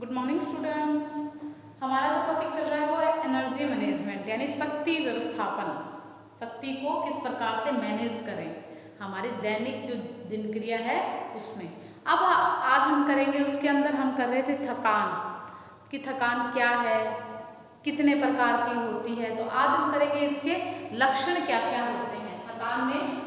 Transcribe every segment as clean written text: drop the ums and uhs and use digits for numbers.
Good morning students. हमारा जो topic चल रहा है वो है एनर्जी मैनेजमेंट, यानी शक्ति व्यवस्थापन। शक्ति को किस प्रकार से मैनेज करें हमारी दैनिक जो दिनचर्या है उसमें। अब आज हम करेंगे, उसके अंदर हम कर रहे थे थकान कि थकान क्या है, कितने प्रकार की होती है। तो आज हम करेंगे इसके लक्षण क्या क्या होते हैं थकान में।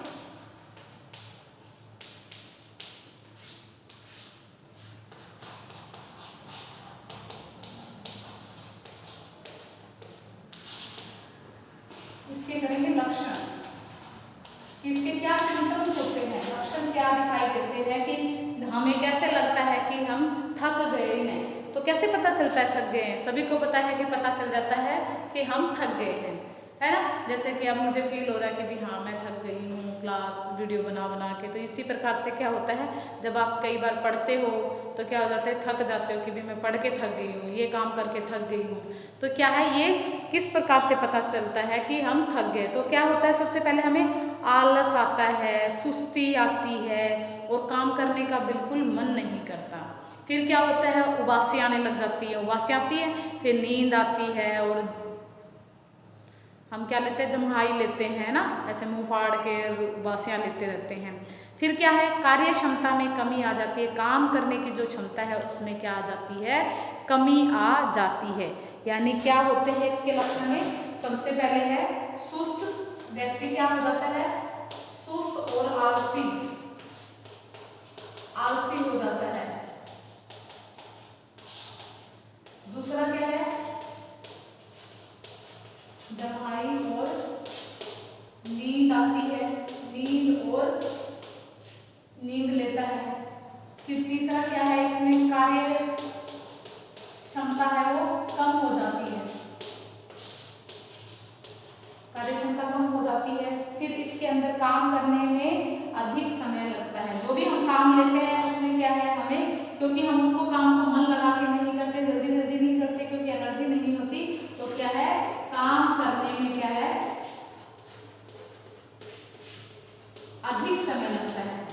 इसके करेंगे लक्षण कि इसके क्या सिम्टम्स होते हैं, लक्षण क्या दिखाई देते हैं कि हमें कैसे लगता है कि हम थक गए हैं। तो कैसे पता चलता है थक गए हैं? सभी को पता है कि पता चल जाता है कि हम थक गए हैं, है ना। जैसे कि अब मुझे फील हो रहा है कि भी हाँ मैं थक गई हूँ क्लास वीडियो बना बना के। तो इसी प्रकार से क्या होता है, जब आप कई बार पढ़ते हो तो क्या हो जाता है, थक जाते हो कि भी मैं पढ़ के थक गई हूँ, ये काम करके थक गई हूँ। तो क्या है, ये किस प्रकार से पता चलता है कि हम थक गए। तो क्या होता है, सबसे पहले हमें आलस आता है, सुस्ती आती है और काम करने का बिल्कुल मन नहीं करता। फिर क्या होता है, उबासी आने लग जाती है, उबासी आती है, फिर नींद आती है और हम क्या लेते हैं, जम्हाई लेते हैं ना, ऐसे मुंह फाड़ के उबासियाँ लेते रहते हैं। फिर क्या है, कार्य क्षमता में कमी आ जाती है, काम करने की जो क्षमता है उसमें क्या आ जाती है, कमी आ जाती है। यानी क्या होते हैं इसके लक्षण में, सबसे पहले है सुस्त व्यक्ति क्या हो जाता है, सुस्त और आलसी, आलसी हो जाता है। दूसरा क्या है, जम्हाई और नींद आती है, नींद लेता है। फिर तीसरा क्या है, इसमें कार्य क्षमता है वो कम हो जाती है, कार्य क्षमता कम हो जाती है। फिर इसके अंदर काम करने में अधिक समय लगता है। जो भी हम काम लेते हैं उसमें क्या है, हमें क्योंकि हम उसको काम को मन लगा के नहीं करते, जल्दी जल्दी नहीं करते, क्योंकि एनर्जी नहीं होती, तो क्या है, काम करने में क्या है, अधिक समय लगता है।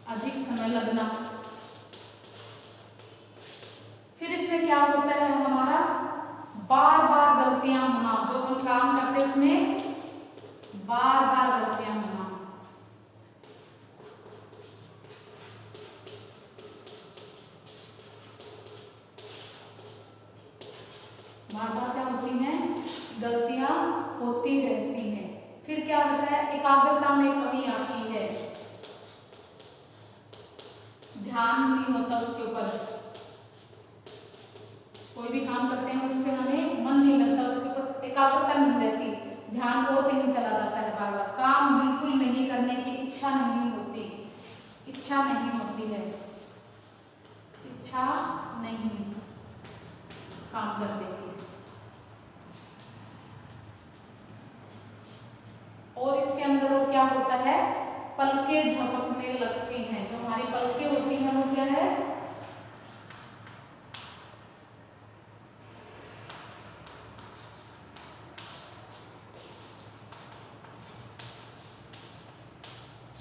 अधिक समय लगना। फिर इसमें क्या होता है, हमारा बार बार गलतियां होना, जो हम काम करते हैं उसमें बार बार गलतियां होना। बार बार क्या होती हैं, गलतियां होती रहती हैं। फिर क्या होता है, एकाग्रता में कमी आती है, ध्यान नहीं होता उसके ऊपर, कोई भी काम करते हैं उस पर हमें मन नहीं लगता, उसके ऊपर एकाग्रता नहीं रहती, ध्यान और कहीं चला जाता है, बार बार काम बिल्कुल नहीं करने की इच्छा नहीं होती, इच्छा नहीं होती है, इच्छा नहीं काम करने की। और इसके अंदर वो क्या होता है, पलकें झपकने लगती हैं। जो हमारी पलकें होती हैं वो क्या है,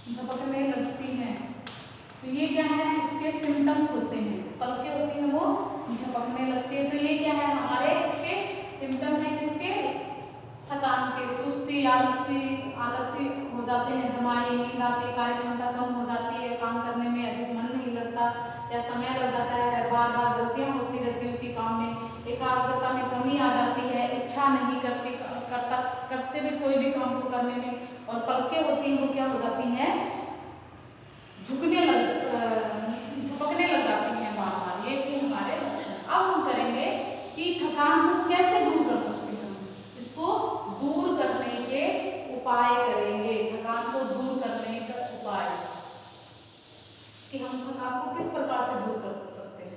झपकने लगती हैं। तो ये क्या है, इसके सिम्टम्स होते हैं, पलकें होती हैं वो झपकने लगती है। तो ये क्या है, हमारे इसके सिम्टम है, किसके, थकान के, सुस्ती, आलसी हो जाते हैं, जमाई, नींद आती, कार्य क्षमता कम हो जाती है, काम करने में अधिक मन नहीं लगता या समय लग जाता है, बार बार गलतियां होती रहती उसी काम में, एकाग्रता में कमी आ जाती है, इच्छा नहीं करते भी कोई भी काम को करने में। और पलकें होती हैं वो क्या हो जाती हैं, झपकने लग जाती हैं बार बार। ये थी हमारे लक्षण। अब हम करेंगे कि थकान को कैसे दूर कर सकते हैं, इसको दूर करने के उपाय करेंगे, थकान को दूर करने का उपाय कि हम थकान को किस प्रकार से दूर कर सकते हैं।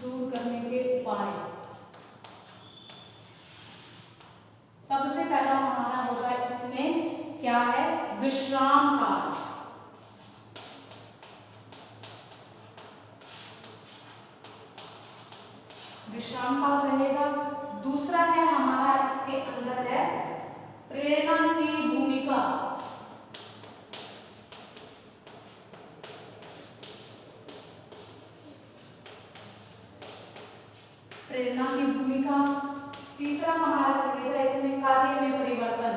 दूर करने के उपाय, सबसे पहला हमारा होगा इसमें क्या है, विश्राम काल। विश्राम काल रहेगा। दूसरा है हमारा इसके अंदर है प्रेरणा की भूमिका। प्रेरणा की भूमिका। तीसरा हमारा रहेगा इसमें कार्य में परिवर्तन।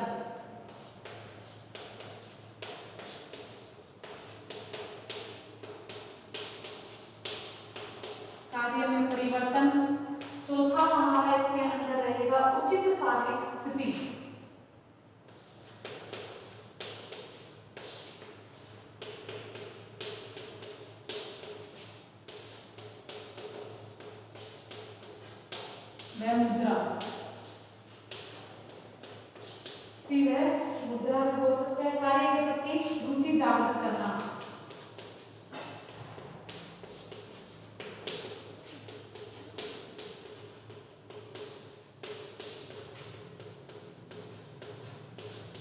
कार्य में परिवर्तन। चौथा हमारा इसके अंदर रहेगा उचित शारीरिक स्थिति। वह मुद्रा, स्थिर है मुद्रा भी बोल सकते हैं। कार्य के प्रति रुचि जागृत करना।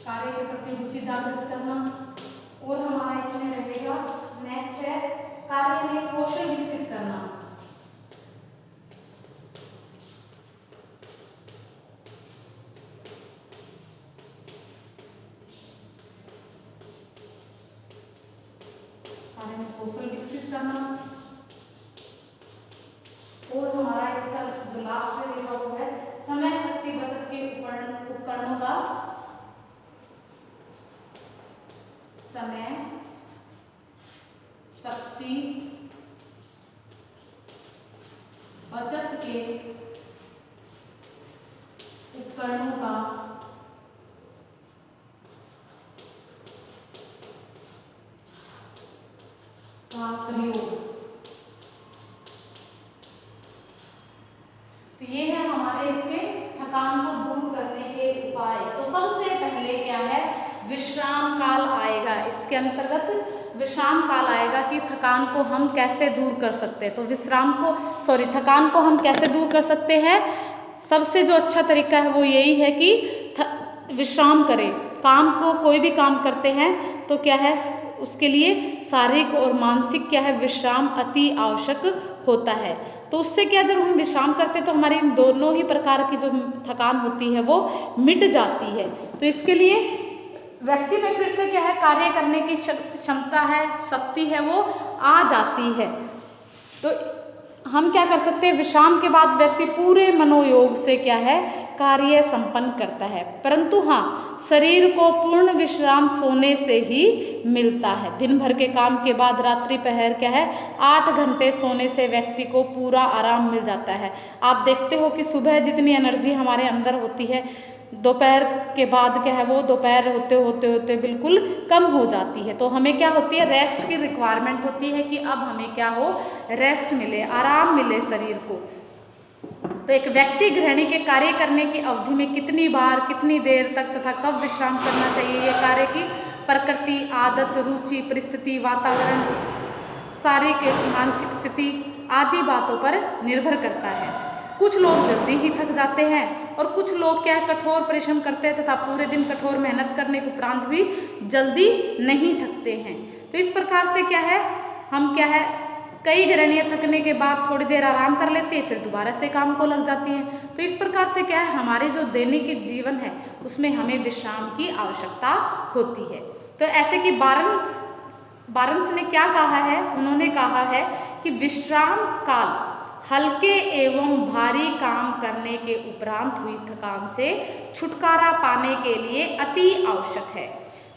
कार्य के प्रति रुचि जागृत करना। और हमारा इसमें रहेगा नेक्स्ट है कार्य में कौशल विकसित करना। कार्य में कौशल विकसित करना। और हमारा इसका जो लास्ट रहेगा वो है समय शक्ति बचत के उपकरणों का समय शक्ति बचत के उपकरणों का प्रयोग। तो ये है हमारे इसके थकान को दूर करने के उपाय। तो सबसे पहले क्या है, विश्राम काल आएगा। इसके अंतर्गत विश्राम काल आएगा कि थकान को हम कैसे दूर कर सकते हैं। तो थकान को हम कैसे दूर कर सकते हैं। सबसे जो अच्छा तरीका है वो यही है कि विश्राम करें। काम को कोई भी काम करते हैं तो क्या है, उसके लिए शारीरिक और मानसिक क्या है, विश्राम अति आवश्यक होता है। तो उससे क्या, जब हम विश्राम करते हैं तो हमारी इन दोनों ही प्रकार की जो थकान होती है वो मिट जाती है। तो इसके लिए व्यक्ति में फिर से क्या है, कार्य करने की क्षमता है, शक्ति है, वो आ जाती है। तो हम क्या कर सकते हैं, विश्राम के बाद व्यक्ति पूरे मनोयोग से क्या है, कार्य संपन्न करता है। परंतु हाँ, शरीर को पूर्ण विश्राम सोने से ही मिलता है। दिन भर के काम के बाद रात्रि पहर क्या है, 8 घंटे सोने से व्यक्ति को पूरा आराम मिल जाता है। आप देखते हो कि सुबह जितनी एनर्जी हमारे अंदर होती है, दोपहर के बाद क्या है, वो दोपहर होते बिल्कुल कम हो जाती है। तो हमें क्या होती है, रेस्ट की रिक्वायरमेंट होती है कि अब हमें क्या हो, रेस्ट मिले, आराम मिले शरीर को। तो एक व्यक्ति गृहिणी के कार्य करने की अवधि में कितनी बार, कितनी देर तक तथा कब विश्राम करना चाहिए, ये कार्य की प्रकृति, आदत, रुचि, परिस्थिति, वातावरण, शारीरिक मानसिक स्थिति आदि बातों पर निर्भर करता है। कुछ लोग जल्दी ही थक जाते हैं और कुछ लोग क्या है, कठोर परिश्रम करते हैं तथा पूरे दिन कठोर मेहनत करने के उपरांत भी जल्दी नहीं थकते हैं। तो इस प्रकार से क्या है, हम क्या है, कई गृहिणियाँ थकने के बाद थोड़ी देर आराम कर लेती है, फिर दोबारा से काम को लग जाती हैं। तो इस प्रकार से क्या है, हमारे जो दैनिक जीवन है उसमें हमें विश्राम की आवश्यकता होती है। तो ऐसे कि बारंस ने क्या कहा है, उन्होंने कहा है कि विश्राम काल हल्के एवं भारी काम करने के उपरांत हुई थकान से छुटकारा पाने के लिए अति आवश्यक है।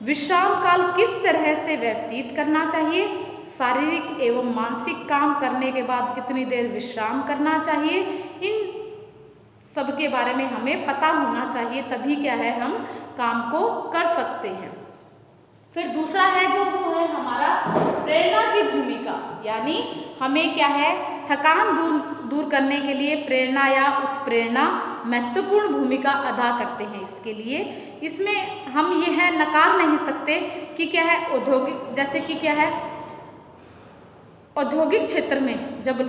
विश्राम काल किस तरह से व्यतीत करना चाहिए, शारीरिक एवं मानसिक काम करने के बाद कितनी देर विश्राम करना चाहिए, इन सब के बारे में हमें पता होना चाहिए, तभी क्या है, हम काम को कर सकते हैं। फिर दूसरा है जो वो है हमारा प्रेरणा की भूमिका, यानी हमें क्या है, थकान दूर करने के लिए प्रेरणा या उत्प्रेरणा महत्वपूर्ण भूमिका अदा करते हैं। इसके लिए इसमें हम ये है नकार नहीं सकते कि क्या है, औद्योगिक, जैसे कि क्या है, औद्योगिक क्षेत्र में जब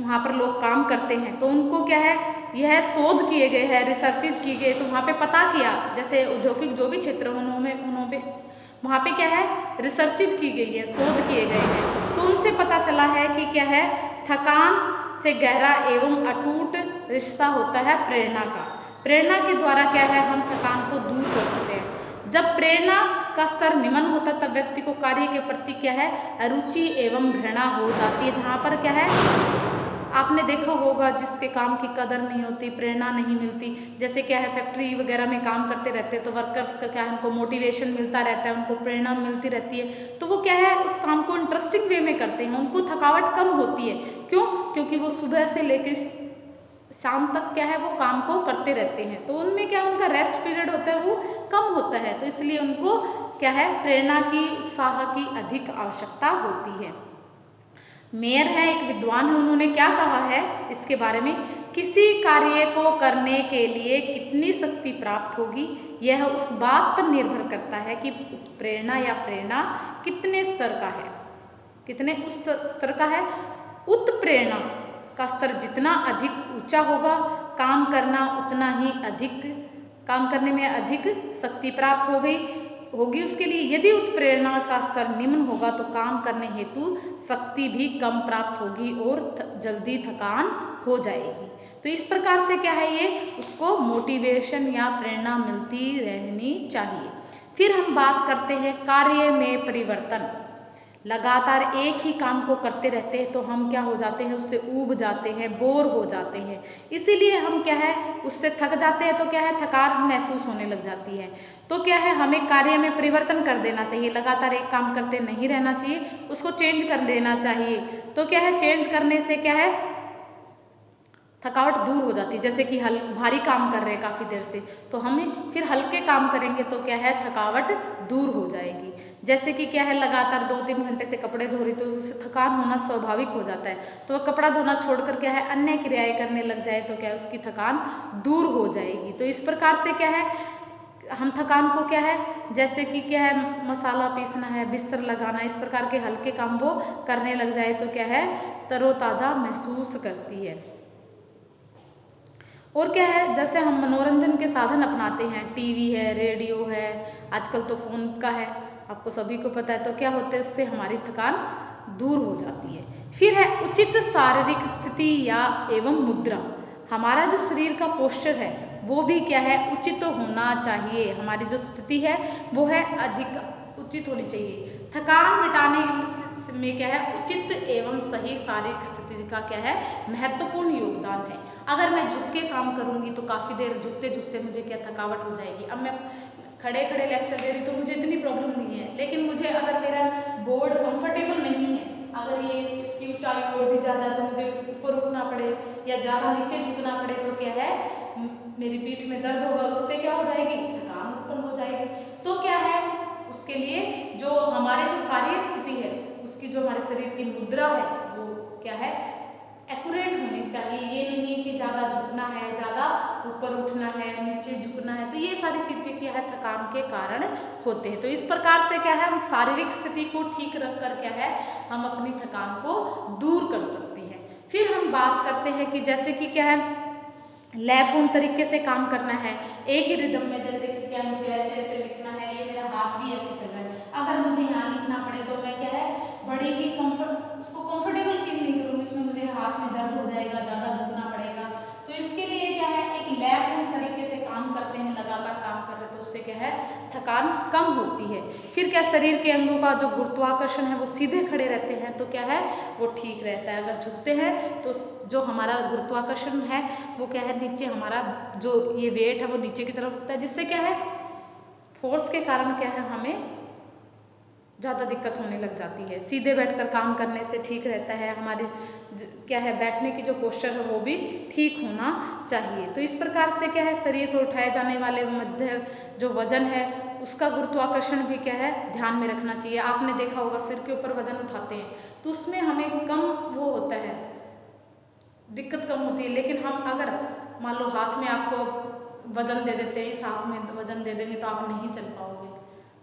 वहाँ पर लोग काम करते हैं तो उनको क्या है, यह शोध किए गए हैं, रिसर्चेज की गई, तो वहाँ पे पता किया, जैसे औद्योगिक जो भी क्षेत्र उन्होंने वहाँ पे क्या है, रिसर्चेज की गई है, शोध किए गए हैं, तो उनसे पता चला है कि क्या है, थकान से गहरा एवं अटूट रिश्ता होता है प्रेरणा का। प्रेरणा के द्वारा क्या है, हम थकान को दूर कर सकते हैं। जब प्रेरणा का स्तर निम्न होता है तब व्यक्ति को कार्य के प्रति क्या है, अरुचि एवं घृणा हो जाती है। जहाँ पर क्या है, आपने देखा होगा जिसके काम की कदर नहीं होती, प्रेरणा नहीं मिलती, जैसे क्या है फैक्ट्री वगैरह में काम करते रहते हैं तो वर्कर्स का क्या है, उनको मोटिवेशन मिलता रहता है, उनको प्रेरणा मिलती रहती है, तो वो क्या है उस काम को इंटरेस्टिंग वे में करते हैं, उनको थकावट कम होती है। क्यों? क्योंकि वो सुबह से लेकर शाम तक क्या है वो काम को करते रहते हैं, तो उनमें क्या उनका रेस्ट पीरियड होता है वो कम होता है, तो इसलिए उनको क्या है प्रेरणा की, उत्साह की अधिक आवश्यकता होती है। मेयर है, एक विद्वान है, उन्होंने क्या कहा है इसके बारे में, किसी कार्य को करने के लिए कितनी शक्ति प्राप्त होगी यह उस बात पर निर्भर करता है कि प्रेरणा या प्रेरणा कितने स्तर का है, कितने उस स्तर का है। उत्प्रेरणा का स्तर जितना अधिक ऊंचा होगा, काम करना उतना ही अधिक, काम करने में अधिक शक्ति प्राप्त होगी उसके लिए। यदि उत्प्रेरणा का स्तर निम्न होगा तो काम करने हेतु शक्ति भी कम प्राप्त होगी और जल्दी थकान हो जाएगी। तो इस प्रकार से क्या है, ये उसको मोटिवेशन या प्रेरणा मिलती रहनी चाहिए। फिर हम बात करते हैं कार्य में परिवर्तन। लगातार एक ही काम को करते रहते हैं तो हम क्या हो जाते हैं, उससे ऊब जाते हैं, बोर हो जाते हैं, इसीलिए हम क्या है उससे थक जाते हैं, तो क्या है थकान महसूस होने लग जाती है। तो क्या है हमें कार्य में परिवर्तन कर देना चाहिए, लगातार एक काम करते नहीं रहना चाहिए, उसको चेंज कर देना चाहिए। तो क्या है चेंज करने से क्या है थकावट दूर हो जाती है। जैसे कि भारी काम कर रहे हैं काफ़ी देर से, तो हमें फिर हल्के काम करेंगे तो क्या है थकावट दूर हो जाएगी। जैसे कि क्या है लगातार 2-3 घंटे से कपड़े धो रही तो उससे थकान होना स्वाभाविक हो जाता है, तो वह कपड़ा धोना छोड़कर क्या है अन्य क्रियाएं करने लग जाए तो क्या है उसकी थकान दूर हो जाएगी। तो इस प्रकार से क्या है हम थकान को क्या है, जैसे कि क्या है मसाला पीसना है, बिस्तर लगाना, इस प्रकार के हल्के काम वो करने लग जाए तो क्या है तरोताज़ा महसूस करती है। और क्या है जैसे हम मनोरंजन के साधन अपनाते हैं, टीवी है, रेडियो है, आजकल तो फ़ोन का है, आपको सभी को पता है, तो क्या होता है उससे हमारी थकान दूर हो जाती है। फिर है उचित शारीरिक स्थिति या एवं मुद्रा। हमारा जो शरीर का पोस्चर है वो भी क्या है उचित होना चाहिए, हमारी जो स्थिति है वो है अधिक उचित होनी चाहिए। थकान मिटाने में क्या है उचित एवं सही शारीरिक स्थिति का क्या है महत्वपूर्ण योगदान है। अगर मैं झुक के काम करूंगी तो काफ़ी देर झुकते झुकते मुझे क्या थकावट हो जाएगी। अब मैं खड़े खड़े लेक्चर दे रही तो मुझे इतनी प्रॉब्लम नहीं है, लेकिन मुझे अगर मेरा बोर्ड कंफर्टेबल नहीं है, अगर ये इसकी ऊंचाई और भी ज़्यादा है तो मुझे उसके ऊपर उठना पड़े या ज़्यादा नीचे झुकना पड़े तो क्या है मेरी पीठ में दर्द होगा, उससे क्या हो जाएगी थकान उत्पन्न हो जाएगी। तो क्या है उसके लिए जो हमारे जो कार्य स्थिति है उसकी जो हमारे शरीर की मुद्रा है वो क्या है एक्यूरेट होनी चाहिए। ये नहीं कि ज़्यादा झुकना है, ज़्यादा ऊपर उठना है, नीचे झुकना है, तो ये सारी चीज़ें क्या है थकान के कारण होते हैं। तो इस प्रकार से क्या है हम शारीरिक स्थिति को ठीक रख कर क्या है हम अपनी थकान को दूर कर सकते हैं। फिर हम बात करते हैं कि जैसे कि क्या है लयपूर्ण तरीके से काम करना है, एक ही रिदम में, जैसे कि क्या मुझे ऐसे ऐसे लिखना है, ये मेरा हाथ भी ऐसे चल रहा है, अगर मुझे यहाँ लिखना पड़े तो मैं क्या है बड़े ही उसको कंफर्टेबल फील नहीं करूँगी, उसमें मुझे हाथ में दर्द हो जाएगा, ज़्यादा झुकना पड़ेगा। तो इसके लिए क्या है एक लयपूर्ण तरीके से काम करते हैं, लगातार काम कर रहे तो उससे क्या है थकान कम होती है। फिर क्या शरीर के अंगों का जो गुरुत्वाकर्षण है वो सीधे खड़े रहते हैं तो क्या है वो ठीक रहता है। अगर झुकते हैं तो जो हमारा गुरुत्वाकर्षण है वो क्या है नीचे, हमारा जो ये वेट है वो नीचे की तरफ होता है, जिससे क्या है फोर्स के कारण क्या है हमें ज़्यादा दिक्कत होने लग जाती है। सीधे बैठकर काम करने से ठीक रहता है, हमारी क्या है बैठने की जो पोस्चर है वो भी ठीक होना चाहिए। तो इस प्रकार से क्या है शरीर पर उठाए जाने वाले मध्य जो वजन है उसका गुरुत्वाकर्षण भी क्या है ध्यान में रखना चाहिए। आपने देखा होगा सिर के ऊपर वजन उठाते हैं तो उसमें हमें कम वो होता है, दिक्कत कम होती है, लेकिन हम अगर मान लो हाथ में आपको वजन दे देते हैं, इस हाथ में वजन दे देंगे तो आप नहीं चल पाओगे।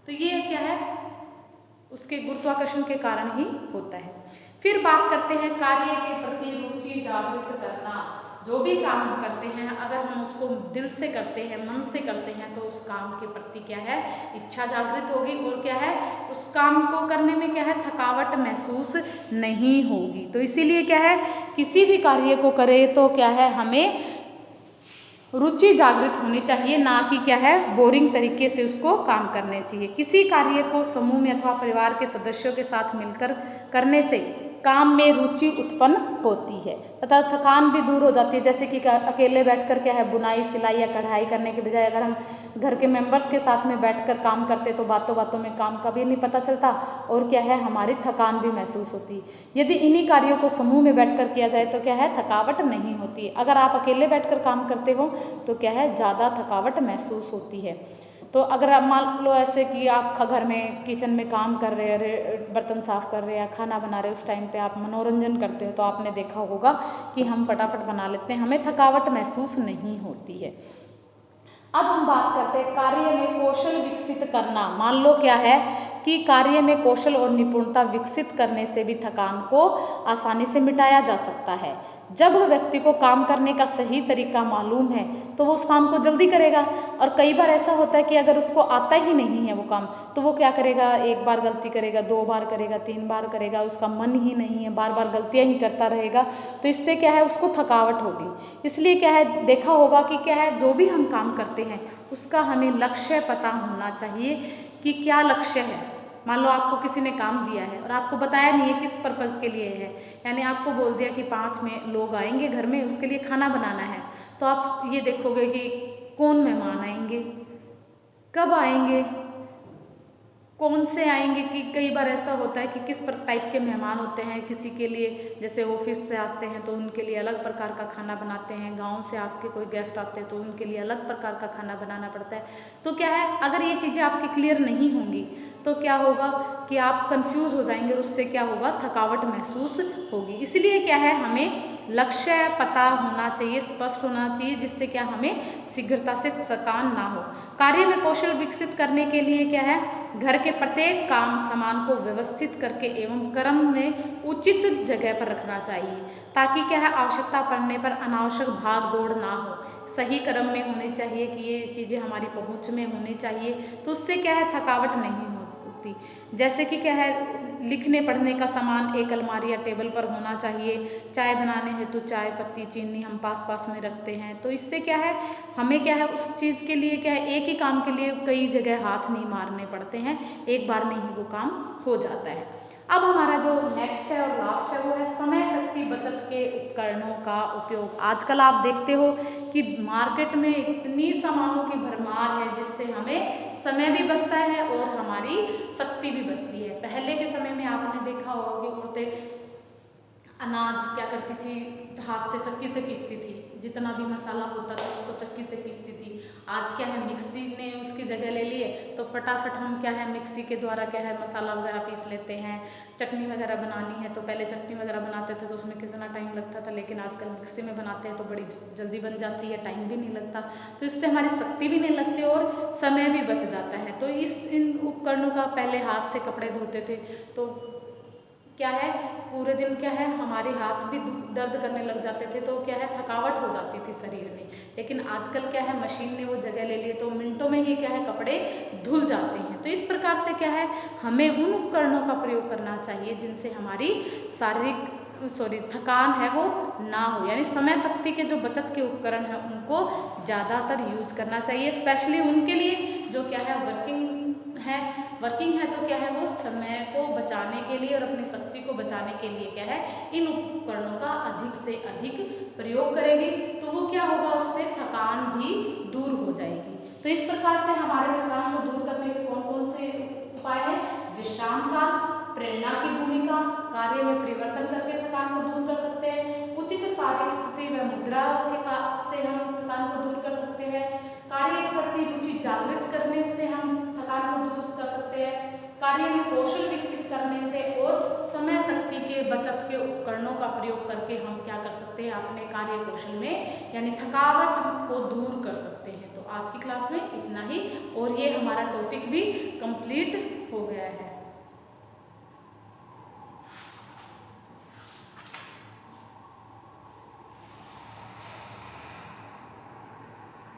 तो ये क्या है उसके गुरुत्वाकर्षण के कारण ही होता है। फिर बात करते हैं कार्य के प्रति रुचि जागृत करना। जो भी काम हम करते हैं अगर हम उसको दिल से करते हैं, मन से करते हैं तो उस काम के प्रति क्या है इच्छा जागृत होगी और क्या है उस काम को करने में क्या है थकावट महसूस नहीं होगी। तो इसीलिए क्या है किसी भी कार्य को करें तो क्या है हमें रुचि जागृत होनी चाहिए, ना कि क्या है बोरिंग तरीके से उसको काम करने चाहिए। किसी कार्य को समूह में अथवा परिवार के सदस्यों के साथ मिलकर करने से काम में रुचि उत्पन्न होती है तथा थकान भी दूर हो जाती है। जैसे कि अकेले बैठकर क्या है बुनाई सिलाई या कढ़ाई करने के बजाय अगर हम घर के मेंबर्स के साथ में बैठकर काम करते तो बातों बातों में काम का भी नहीं पता चलता और क्या है हमारी थकान भी महसूस होती है। यदि इन्हीं कार्यों को समूह में बैठकर किया जाए तो क्या है थकावट नहीं होती। अगर आप अकेले बैठकर काम करते हो तो क्या है ज़्यादा थकावट महसूस होती है। तो अगर आप मान लो ऐसे कि आप घर में किचन में काम कर रहे हैं, बर्तन साफ़ कर रहे हैं या खाना बना रहे हैं, उस टाइम पे आप मनोरंजन करते हो तो आपने देखा होगा कि हम फटाफट बना लेते हैं, हमें थकावट महसूस नहीं होती है। अब हम बात करते हैं कार्य में कौशल विकसित करना। मान लो क्या है कि कार्य में कौशल और निपुणता विकसित करने से भी थकान को आसानी से मिटाया जा सकता है। जब व्यक्ति को काम करने का सही तरीका मालूम है तो वो उस काम को जल्दी करेगा। और कई बार ऐसा होता है कि अगर उसको आता ही नहीं है वो काम तो वो क्या करेगा, एक बार गलती करेगा, 2 बार करेगा, 3 बार करेगा, उसका मन ही नहीं है, बार बार गलतियां ही करता रहेगा तो इससे क्या है उसको थकावट होगी। इसलिए क्या है देखा होगा कि क्या है जो भी हम काम करते हैं उसका हमें लक्ष्य पता होना चाहिए कि क्या लक्ष्य है। मान लो आपको किसी ने काम दिया है और आपको बताया नहीं है किस पर्पज़ के लिए है, यानी आपको बोल दिया कि 5 में लोग आएंगे घर में, उसके लिए खाना बनाना है, तो आप ये देखोगे कि कौन मेहमान आएंगे, कब आएंगे, कौन से आएंगे। कि कई बार ऐसा होता है कि किस टाइप के मेहमान होते हैं, किसी के लिए जैसे ऑफिस से आते हैं तो उनके लिए अलग प्रकार का खाना बनाते हैं, गांव से आपके कोई गेस्ट आते हैं तो उनके लिए अलग प्रकार का खाना बनाना पड़ता है। तो क्या है अगर ये चीज़ें आपकी क्लियर नहीं होंगी तो क्या होगा कि आप कंफ्यूज हो जाएंगे और उससे क्या होगा थकावट महसूस होगी। इसलिए क्या है हमें लक्ष्य पता होना चाहिए, स्पष्ट होना चाहिए, जिससे क्या हमें शीघ्रता से थकान ना हो। कार्य में कौशल विकसित करने के लिए क्या है घर के प्रत्येक काम सामान को व्यवस्थित करके एवं क्रम में उचित जगह पर रखना चाहिए ताकि क्या है आवश्यकता पड़ने पर अनावश्यक भाग दौड़ ना हो। सही क्रम में होनी चाहिए कि ये चीज़ें हमारी पहुंच में होनी चाहिए, तो उससे क्या है थकावट नहीं होती। जैसे कि क्या है लिखने पढ़ने का सामान एक अलमारी या टेबल पर होना चाहिए। चाय बनाने हेतु चाय पत्ती चीनी हम पास पास में रखते हैं, तो इससे क्या है हमें क्या है उस चीज़ के लिए क्या है एक ही काम के लिए कई जगह हाथ नहीं मारने पड़ते हैं, एक बार में ही वो काम हो जाता है। अब हमारा जो नेक्स्ट है और लास्ट है वो है समय शक्ति बचत के उपकरणों का उपयोग। आजकल आप देखते हो कि मार्केट में इतनी सामानों की भरमार है जिससे हमें समय भी बचता है और हमारी शक्ति भी बचती है। पहले के समय में आपने देखा होगा कि औरतें अनाज क्या करती थी हाथ से चक्की से पीसती थी, जितना भी मसाला होता था उसको चक्की से पीसती थी। आज क्या है मिक्सी ने उसकी जगह ले लिए तो फटाफट हम क्या है मिक्सी के द्वारा क्या है मसाला वगैरह पीस लेते हैं। चटनी वगैरह बनानी है तो पहले चटनी वगैरह बनाते थे तो उसमें कितना टाइम लगता था, लेकिन आजकल मिक्सी में बनाते हैं तो बड़ी जल्दी बन जाती है, टाइम भी नहीं लगता, तो इससे हमारी शक्ति भी नहीं लगती और समय भी बच जाता है। तो इन उपकरणों का पहले हाथ से कपड़े धोते थे तो क्या है पूरे दिन क्या है हमारे हाथ भी दर्द करने लग जाते थे, तो क्या है थकावट हो जाती थी शरीर में। लेकिन आजकल क्या है मशीन ने वो जगह ले ली तो मिनटों में ही क्या है कपड़े धुल जाते हैं। तो इस प्रकार से क्या है हमें उन उपकरणों का प्रयोग करना चाहिए जिनसे हमारी थकान है वो ना हो, यानी समय शक्ति के जो बचत के उपकरण हैं उनको ज़्यादातर यूज करना चाहिए। स्पेशली उनके लिए जो क्या है वर्किंग है तो क्या है वो समय को बचाने के लिए और अपनी शक्ति को बचाने के लिए क्या है इन उपकरणों का अधिक से अधिक प्रयोग करेंगे तो वो क्या होगा उससे थकान भी दूर हो जाएगी। तो इस प्रकार से हमारे थकान को दूर करने के कौन कौन से उपाय हैं, विश्राम का, प्रेरणा की भूमिका, कार्य में परिवर्तन करके थकान को दूर कर सकते हैं, उचित शारीरिक स्थिति व मुद्रा से हम थकान को दूर कर सकते हैं, कार्य के प्रति रुचि जागृत करने से हम थकान को दूर कर सकते हैं, कार्य में कौशल विकसित करने से और समय शक्ति के बचत के उपकरणों का प्रयोग करके हम क्या कर सकते हैं अपने कार्य कौशल में यानी थकावट को दूर कर सकते हैं। तो आज की क्लास में इतना ही और ये हमारा टॉपिक भी कंप्लीट हो गया है।